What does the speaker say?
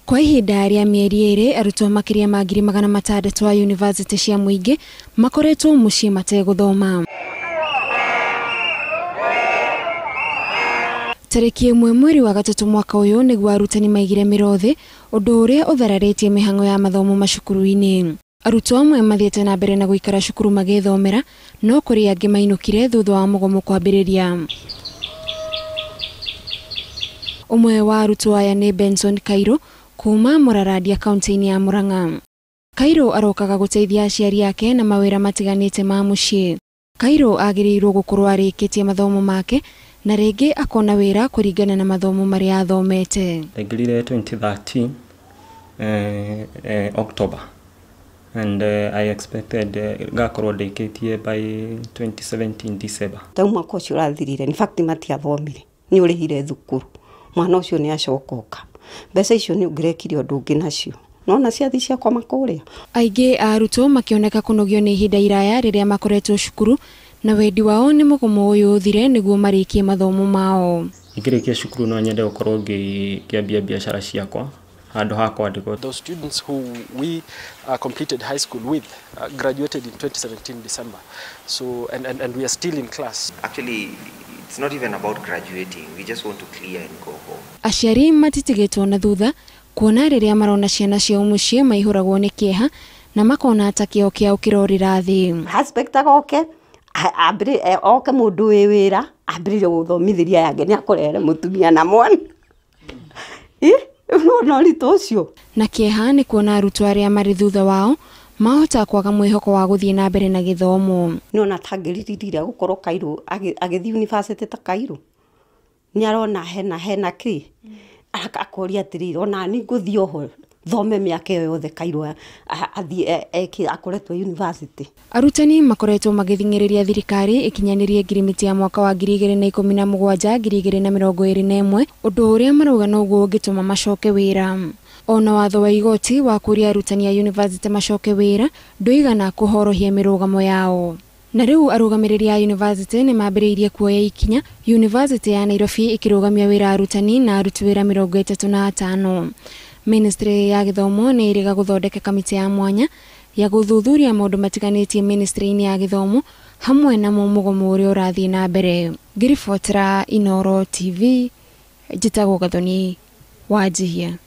Kwa ihinda rĩa mieri ĩrĩ, arutwo makiria ma 600 wa university cia muingi makoretwo muciĩ mategũthoma. Tarĩki 1 mweri wa gatatu mwaka ũyũ nĩguo arutani maigire mĩro-thĩ, ũndũ ũrĩa ũthararĩtie mĩhang'o ya mathomo macukuru-inĩ. Arutwo amwe mathiĩte na mbere na gũikara cukuru magĩthomera, no kũrĩ angĩ mainũkire thutha wa mũgomo kwambĩrĩria. Ũmwe wa arutwo aya nĩ Benson Kairo kuma Mũraradia kaunti-inĩ ya Murang'a. Kairo arokaga gũteithia aciari yake na mawĩra matiganĩte ma mũciĩ. Kairo agĩrĩirwo gũkorwo arĩkĩtie mathomo make na rĩngĩ akona wĩra kũringana na mathomo marĩa athomete. Ndaingĩrire 2013 October and I expected gakorwo ndĩkĩtie by 2017 December. Tauma kocio rathirire, in fact matiathomire. Nĩ ũrĩhire thukuru. Mwana ũcio nĩ acokoka. Mbeca icio nĩ ũngĩrekire ũndũ ũngĩ nacio. Nona ciathi ciakwa makoria. Aingĩ a arutwo makĩoneka kũnogio nĩ ihinda iraya rĩrĩa makoretwo cukuru, na wendi wao nĩ mũgomo ũyũ ũthire nĩguo marĩkie mathomo mao. Ingĩrĩkia cukuru no nyende gũkorwo ngĩambia biacara ciakwa handũ ha kwandĩkwo. Those students who we completed high school with graduated in 2017 December. So and we are still in class. Actually, it's not even about graduating. We just want to clear and go home. Aciari matitigĩtwo na thutha, kuona rĩrĩa marona ciana ciao mũciĩ maihũragwo nĩ kĩeha na makona ta kĩo kĩao kĩrorĩra thĩ. Aspect agoke oke mũndũ wĩ wĩra ambĩrĩrie gũthomithĩria yake nĩ akorere mũtumia na mwana. No rito ũcio. Na kĩeha nĩ kuona arutwo arĩa marĩ thutha wao mahota kwaga mwĩhoko wa gũthiĩ na mbere na gĩthomo. Nĩona tangĩririre gũkorwo Kairo agĩthiĩ university ta Kairo. Nĩ arona hena kĩ. Akakoria atĩrĩrĩ, ona nĩ ngũthiĩ oho thome mĩaka ĩyo yothe Kairo athiĩ akoretwo university. Arutani makoretwo magĩthing'ĩrĩria thirikari ĩkinyanĩrie ngirimiti ya mwaka wa 2017-2021, ũndũ ũrĩa marauga noguo ũngĩtũma macoke wĩra. Ona watho wa igoti wa kũria arutani a university macoke wĩra ndũigana kũhorohia mĩrũgamo yao. Na rĩu arũgamĩrĩri a university nĩ mambĩrĩirie kuoya ikinya, University ya Nairobi ĩkĩrũgamia wĩra arutani na aruti wĩra 35. Ministry ya Gĩthomo nĩ ĩrĩga gũthondeka kamĩtĩ ya mwanya ya gũthuthuria maũndũ matiganĩtie ministry-inĩ ya gĩthomo hamwe na mũgomo ũrĩa ũrathiĩ na mbere. Ngĩribotera Inooro TV, njĩtagwo Gathoni Wanjihia.